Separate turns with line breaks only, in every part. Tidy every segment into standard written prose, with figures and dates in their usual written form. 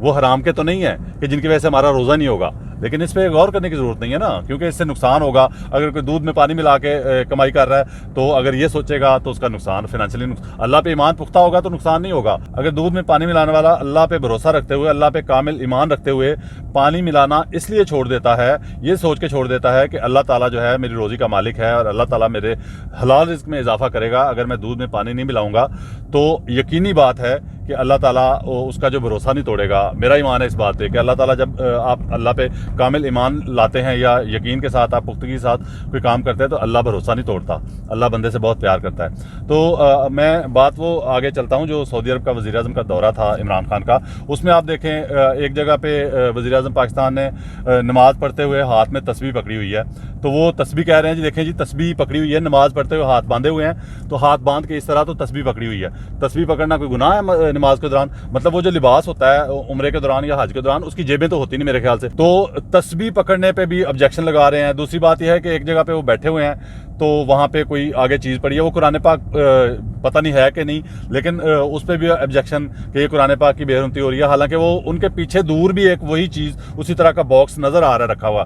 وہ حرام کے تو نہیں ہیں کہ جن کی وجہ سے ہمارا روزہ نہیں ہوگا، لیکن اس پہ غور کرنے کی ضرورت نہیں ہے نا، کیونکہ اس سے نقصان ہوگا۔ اگر کوئی دودھ میں پانی ملا کے کمائی کر رہا ہے تو اگر یہ سوچے گا تو اس کا نقصان فائنینشلی اللہ پہ ایمان پختہ ہوگا تو نقصان نہیں ہوگا۔ اگر دودھ میں پانی ملانے والا اللہ پہ بھروسہ رکھتے ہوئے، اللہ پہ کامل ایمان رکھتے ہوئے پانی ملانا اس لیے چھوڑ دیتا ہے، یہ سوچ کے چھوڑ دیتا ہے کہ اللہ تعالیٰ جو ہے میری روزی کا مالک ہے اور اللہ تعالیٰ میرے حلال رزق میں اضافہ کرے گا، اگر میں دودھ میں پانی نہیں ملاؤں گا تو یقینی بات ہے کہ اللہ تعالیٰ اس کا جو بھروسہ نہیں توڑے گا۔ میرا ایمان ہے اس بات پہ کہ اللہ تعالیٰ جب آپ اللہ پہ کامل ایمان لاتے ہیں یا یقین کے ساتھ آپ پختگی کے ساتھ کوئی کام کرتے ہیں تو اللہ بھروسہ نہیں توڑتا، اللہ بندے سے بہت پیار کرتا ہے۔ تو میں بات وہ آگے چلتا ہوں جو سعودی عرب کا وزیر اعظم کا دورہ تھا عمران خان کا، اس میں آپ دیکھیں ایک جگہ پہ وزیر اعظم پاکستان نے نماز پڑھتے ہوئے ہاتھ میں تسبیح پکڑی ہوئی ہے، تو وہ تسبیح کہہ رہے ہیں جی دیکھیں جی تسبیح پکڑی ہوئی ہے، نماز پڑھتے ہوئے ہاتھ باندھے ہوئے ہیں تو ہاتھ باندھ کے اس طرح تو تسبیح پکڑی ہوئی ہے۔ تسبیح پکڑنا کوئی گناہ ہے نماز کے دوران؟ مطلب وہ جو لباس ہوتا ہے عمرے کے دوران یا حج کے دوران اس کی جیبیں تو ہوتی نہیں میرے خیال سے، تو تسبیح پکڑنے پہ بھی آبجیکشن لگا رہے ہیں۔ دوسری بات یہ ہے کہ ایک جگہ پہ وہ بیٹھے ہوئے ہیں تو وہاں پہ کوئی آگے چیز پڑی ہے، وہ قرآن پاک پتہ نہیں ہے کہ نہیں، لیکن اس پہ بھی آبجیکشن کہ یہ قرآن پاک کی بے حرمتی ہو رہی ہے، حالانکہ وہ ان کے پیچھے دور بھی ایک وہی چیز اسی طرح کا باکس نظر آ رہا ہے رکھا ہوا،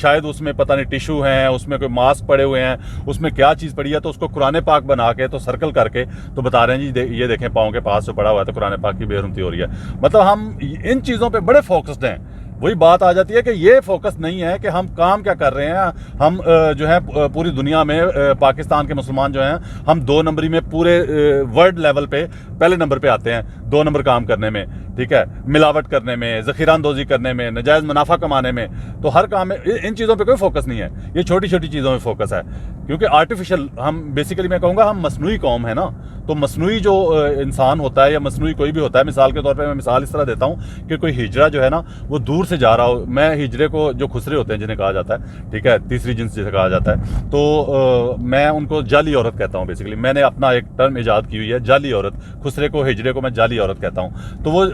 شاید اس میں پتہ نہیں ٹیشو ہیں، اس میں کوئی ماسک پڑے ہوئے ہیں، اس میں کیا چیز پڑی ہے، تو اس کو قرآن پاک بنا کے تو سرکل کر کے تو بتا رہے ہیں جی یہ دیکھیں پاؤں کے پاس جو پڑا ہوا ہے تو قرآن پاک کی بے حرمتی ہو رہی ہے۔ مطلب ہم ان چیزوں پہ بڑے فوکسڈ ہیں۔ وہی بات آ جاتی ہے کہ یہ فوکس نہیں ہے کہ ہم کام کیا کر رہے ہیں۔ ہم جو ہے پوری دنیا میں پاکستان کے مسلمان جو ہیں ہم 2 نمبری میں پورے ورلڈ لیول پہ پہلے نمبر پہ آتے ہیں 2 نمبر کام کرنے میں، ٹھیک ہے، ملاوٹ کرنے میں، ذخیرہ اندوزی کرنے میں، ناجائز منافع کمانے میں، تو ہر کام میں ان چیزوں پہ کوئی فوکس نہیں ہے، یہ چھوٹی چھوٹی چیزوں میں فوکس ہے، کیونکہ آرٹیفیشل ہم بیسیکلی میں کہوں گا ہم مصنوعی قوم ہے نا، تو مصنوعی جو انسان ہوتا ہے یا مصنوعی کوئی بھی ہوتا ہے، مثال کے طور پہ میں مثال اس طرح دیتا ہوں کہ کوئی ہجرہ جو ہے نا وہ دور سے جا رہا ہو، میں ہجرے کو جو خسرے ہوتے ہیں جنہیں کہا جاتا ہے، ٹھیک ہے، تیسری جنس جسے کہا جاتا ہے، تو میں ان کو جعلی عورت کہتا ہوں۔ بیسیکلی میں نے اپنا ایک ٹرم ایجاد کی ہوئی ہے جعلی عورت، خسرے کو ہجرے کو میں جعلی عورت کہتا ہوں۔ تو وہ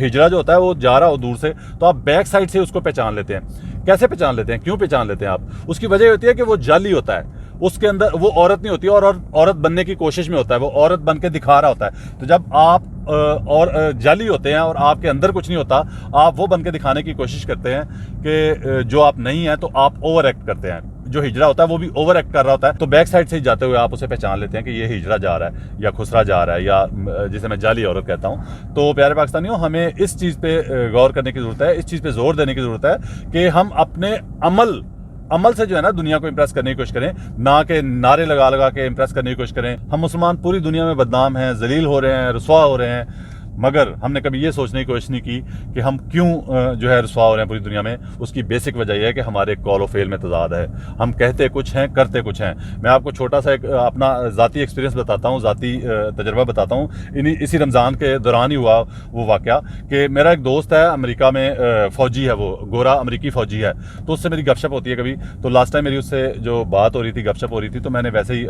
ہجرہ جو ہوتا ہے وہ جا رہا ہو دور سے تو آپ بیک سائڈ سے اس کو پہچان لیتے ہیں۔ کیسے پہچان لیتے ہیں، کیوں پہچان لیتے ہیں آپ؟ اس کی وجہ ہوتی ہے کہ وہ جعلی ہوتا ہے، اس کے اندر وہ عورت نہیں ہوتی اور عورت بننے کی کوشش میں ہوتا ہے، وہ عورت بن کے دکھا رہا ہوتا ہے۔ تو جب آپ اور جعلی ہوتے ہیں اور آپ کے اندر کچھ نہیں ہوتا، آپ وہ بن کے دکھانے کی کوشش کرتے ہیں کہ جو آپ نہیں ہیں، تو آپ اوور ایکٹ کرتے ہیں۔ جو ہجرا ہوتا ہے وہ بھی اوور ایکٹ کر رہا ہوتا ہے، تو بیک سائڈ سے ہی جاتے ہوئے آپ اسے پہچان لیتے ہیں کہ یہ ہجرا جا رہا ہے یا خسرا جا رہا ہے یا جسے میں جعلی عورت کہتا ہوں۔ تو پیارے پاکستانیوں، ہمیں اس چیز پہ غور کرنے کی ضرورت ہے، اس چیز پہ زور دینے کی ضرورت ہے کہ ہم اپنے عمل سے جو ہے نا دنیا کو امپریس کرنے کی کوشش کریں، نہ کہ نعرے لگا لگا کے امپریس کرنے کی کوشش کریں۔ ہم مسلمان پوری دنیا میں بدنام ہیں، ذلیل ہو رہے ہیں، رسوا ہو رہے ہیں، مگر ہم نے کبھی یہ سوچنے کی کوشش نہیں کی کہ ہم کیوں جو ہے رسوا ہو رہے ہیں پوری دنیا میں۔ اس کی بیسک وجہ یہ ہے کہ ہمارے قول و فعل میں تضاد ہے، ہم کہتے کچھ ہیں کرتے کچھ ہیں۔ میں آپ کو چھوٹا سا ایک اپنا ذاتی ایکسپیرینس بتاتا ہوں، ذاتی تجربہ بتاتا ہوں۔ اسی رمضان کے دوران ہی ہوا وہ واقعہ کہ میرا ایک دوست ہے امریکہ میں، فوجی ہے، وہ گورا امریکی فوجی ہے، تو اس سے میری گپ شپ ہوتی ہے کبھی۔ تو لاسٹ ٹائم میری اس سے جو بات ہو رہی تھی، گپ شپ ہو رہی تھی، تو میں نے ویسے ہی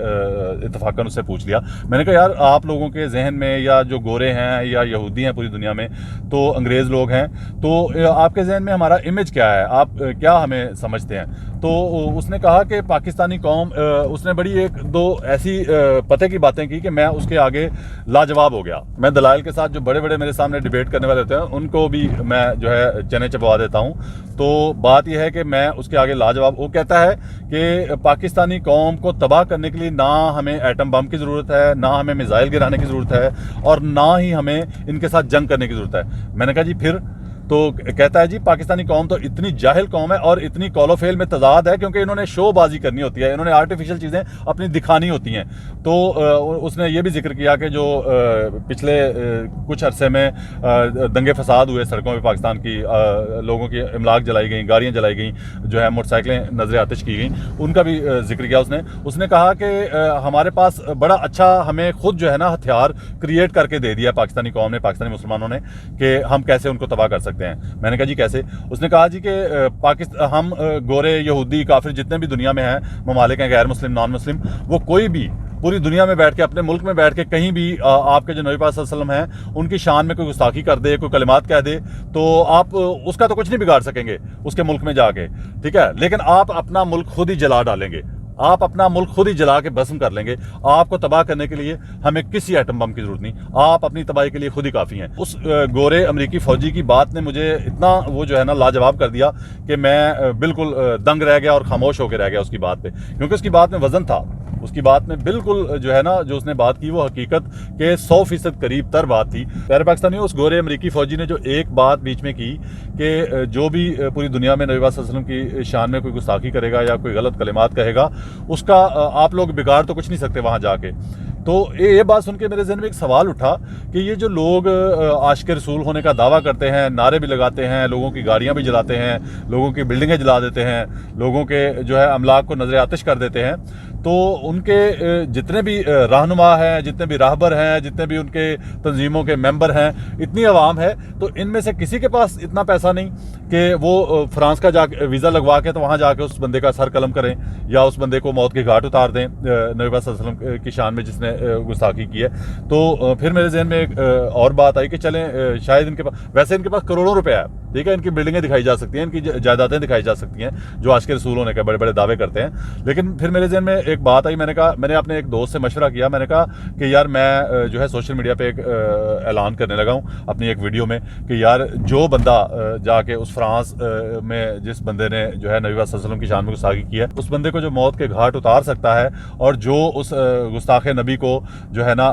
اتفاقاً اس سے پوچھ لیا۔ میں نے کہا یار آپ لوگوں کے ذہن میں یا جو گورے ہیں یا یہودی ہیں پوری دنیا میں، تو انگریز لوگ ہیں، تو آپ کے ذہن میں ہمارا امیج کیا ہے، آپ کیا ہمیں سمجھتے ہیں؟ تو اس نے کہا کہ پاکستانی قوم، اس نے بڑی ایک دو ایسی پتے کی باتیں کی کہ میں اس کے آگے لاجواب ہو گیا۔ میں دلائل کے ساتھ جو بڑے بڑے میرے سامنے ڈیبیٹ کرنے والے ہوتے ہیں ان کو بھی میں جو ہے چنے چبوا دیتا ہوں۔ تو بات یہ ہے کہ میں اس کے آگے لاجواب۔ وہ کہتا ہے کہ پاکستانی قوم کو تباہ کرنے کے لیے نہ ہمیں ایٹم بم کی ضرورت ہے، نہ ہمیں میزائل گرانے کی ضرورت ہے، اور نہ ہی ہمیں ان کے ساتھ جنگ کرنے کی ضرورت ہے۔ میں نے کہا جی پھر؟ تو کہتا ہے جی پاکستانی قوم تو اتنی جاہل قوم ہے اور اتنی قول و فعل میں تضاد ہے کیونکہ انہوں نے شو بازی کرنی ہوتی ہے، انہوں نے آرٹیفیشل چیزیں اپنی دکھانی ہوتی ہیں۔ تو اس نے یہ بھی ذکر کیا کہ جو پچھلے کچھ عرصے میں دنگے فساد ہوئے سڑکوں پہ پاکستان کی، لوگوں کی املاک جلائی گئیں، گاڑیاں جلائی گئیں، جو ہے موٹر سائیکلیں نظر آتش کی گئیں، ان کا بھی ذکر کیا اس نے کہا کہ ہمارے پاس بڑا اچھا ہمیں خود جو ہے نا ہتھیار کریٹ کر کے دے دیا پاکستانی قوم نے، پاکستانی مسلمانوں نے، کہ ہم کیسے ان کو تباہ کر سکتے ہیں۔ میں نے کہا جی کیسے؟ اس نے کہا جی کہ ہم گورے، یہودی، کافر جتنے بھی دنیا میں ہیں ممالک ہیں، غیر مسلم، نان مسلم، وہ کوئی بھی پوری دنیا میں بیٹھ کے، اپنے ملک میں بیٹھ کے کہیں بھی آپ کے جو نبی پاک صلی اللہ علیہ وسلم ہیں ان کی شان میں کوئی گستاخی کر دے، کوئی کلمات کہہ دے، تو آپ اس کا تو کچھ نہیں بگاڑ سکیں گے اس کے ملک میں جا کے، ٹھیک ہے، لیکن آپ اپنا ملک خود ہی جلا ڈالیں گے۔ آپ اپنا ملک خود ہی جلا کے بھسم کر لیں گے. آپ کو تباہ کرنے کے لیے ہمیں کسی ایٹم بم کی ضرورت نہیں, آپ اپنی تباہی کے لیے خود ہی کافی ہیں. اس گورے امریکی فوجی کی بات نے مجھے اتنا وہ جو ہے نا لاجواب کر دیا کہ میں بالکل دنگ رہ گیا اور خاموش ہو کے رہ گیا اس کی بات پہ, کیونکہ اس کی بات میں وزن تھا. اس کی بات میں بالکل جو ہے نا جو اس نے بات کی وہ حقیقت کے 100% قریب تر بات تھی. پیارے پاکستانیوں, اس گورے امریکی فوجی نے جو ایک بات بیچ میں کی کہ جو بھی پوری دنیا میں نبی پاک صلی اللہ علیہ وسلم کی شان میں کوئی گستاخی کرے گا یا کوئی غلط کلمات کہے گا, اس کا آپ لوگ بگاڑ تو کچھ نہیں سکتے وہاں جا کے. تو یہ بات سن کے میرے ذہن میں ایک سوال اٹھا کہ یہ جو لوگ عاشق رسول ہونے کا دعویٰ کرتے ہیں, نعرے بھی لگاتے ہیں, لوگوں کی گاڑیاں بھی جلاتے ہیں, لوگوں کی بلڈنگیں جلا دیتے ہیں, لوگوں کے جو ہے املاک کو نظر آتش کر دیتے ہیں, تو ان کے جتنے بھی رہنما ہیں, جتنے بھی راہبر ہیں, جتنے بھی ان کے تنظیموں کے ممبر ہیں, اتنی عوام ہے, تو ان میں سے کسی کے پاس اتنا پیسہ نہیں کہ وہ فرانس کا جا کے ویزا لگوا کے تو وہاں جا کے اس بندے کا سر قلم کریں یا اس بندے کو موت کے گھاٹ اتار دیں نبی پاک صلی اللہ علیہ وسلم کی شان میں جس نے گستاخی کی ہے. تو پھر میرے ذہن میں ایک اور بات آئی کہ چلیں شاید ان کے پاس, ویسے ان کے پاس کروڑوں روپے ہے, ٹھیک ہے, ان کی بلڈنگیں دکھائی جا سکتی ہیں, ان کی جائیدادیں دکھائی جا سکتی ہیں جو عاشق رسول ہونے کے بڑے بڑے دعوے کرتے ہیں. لیکن پھر میرے ذہن میں ایک بات آئی, میں نے اپنے ایک دوست سے مشورہ کیا, میں نے کہا کہ یار میں جو ہے سوشل میڈیا پہ ایک اعلان کرنے لگا ہوں اپنی ایک ویڈیو میں کہ یار جو بندہ جا کے اس فرانس میں جس بندے نے جو ہے نبی پاک صلی اللہ علیہ وسلم کی شان میں گستاخی کی ہے, اس بندے کو جو موت کے گھاٹ اتار سکتا ہے اور جو اس گستاخ نبی کو جو ہے نا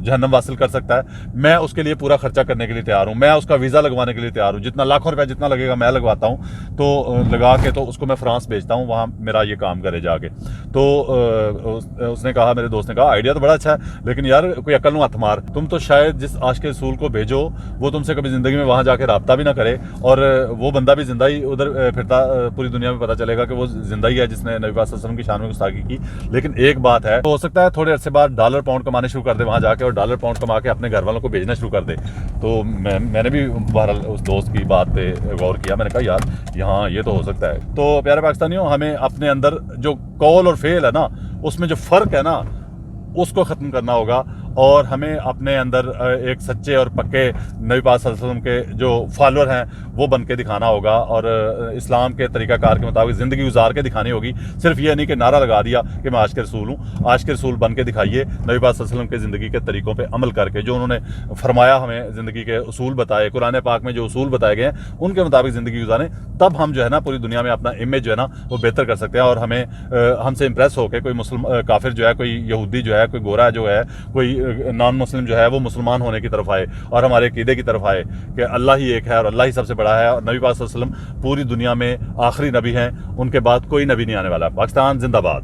جہنم واصل کر سکتا ہے, میں اس کے لیے پورا خرچہ کرنے کے لیے تیار ہوں, میں اس کا ویزا لگوانے کے لیے تیار ہوں, جتنا لاکھوں روپے جتنا لگے گا میں لگواتا ہوں, تو لگا کے تو اس کو میں فرانس بھیجتا ہوں, وہاں میرا یہ کام کرے جا کے. تو اس نے کہا, میرے دوست نے کہا آئیڈیا تو بڑا اچھا ہے, لیکن یار کوئی عقل نو ہاتھ مار, تم تو شاید جس عاشق رسول کو بھیجو وہ تم سے کبھی زندگی میں وہاں جا کے رابطہ بھی نہ کرے, اور وہ بندہ بھی زندہ ہی ادھر پھرتا پوری دنیا میں پتہ چلے گا کہ وہ زندہ ہی ہے جس نے نبی پاک صلی اللہ علیہ وسلم کی شان میں گستاخی کی. لیکن ایک بات ہے, ہو سکتا ہے تھوڑے عرصے بعد ڈالر پاؤنڈ کمانے شروع کر دے وہاں جا کے, اور ڈالر پاؤنڈ کما کے اپنے گھر والوں کو بھیجنا شروع کر دے. تو میں نے بھی بہرحال اس دوست کی بات پہ غور کیا, میں نے کہا یار یہاں یہ تو ہو سکتا ہے. تو پیارے پاکستانیوں, ہمیں اپنے اندر جو قول اور فعل ہے نا, اس میں جو فرق ہے نا, اس کو ختم کرنا ہوگا, اور ہمیں اپنے اندر ایک سچے اور پکے نبی پاک صلی اللہ علیہ وسلم کے جو فالوور ہیں وہ بن کے دکھانا ہوگا, اور اسلام کے طریقہ کار کے مطابق زندگی گزار کے دکھانی ہوگی. صرف یہ نہیں کہ نعرہ لگا دیا کہ میں عاشق رسول ہوں, عاشق رسول بن کے دکھائیے, نبی پاک صلی اللہ علیہ وسلم کے زندگی کے طریقوں پہ عمل کر کے, جو انہوں نے فرمایا, ہمیں زندگی کے اصول بتائے, قرآن پاک میں جو اصول بتائے گئے ہیں ان کے مطابق زندگی گزاریں, تب ہم جو ہے نا پوری دنیا میں اپنا امیج جو ہے نا وہ بہتر کر سکتے ہیں, اور ہمیں ہم سے امپریس ہو کے کوئی مسلم کافر جو ہے, کوئی یہودی جو ہے, کوئی گورا جو ہے, کوئی نان مسلم جو ہے وہ مسلمان ہونے کی طرف آئے اور ہمارے عقیدے کی طرف آئے کہ اللہ ہی ایک ہے اور اللہ ہی سب سے بڑا ہے, اور نبی پاک صلی اللہ علیہ وسلم پوری دنیا میں آخری نبی ہیں, ان کے بعد کوئی نبی نہیں آنے والا. پاکستان زندہ باد.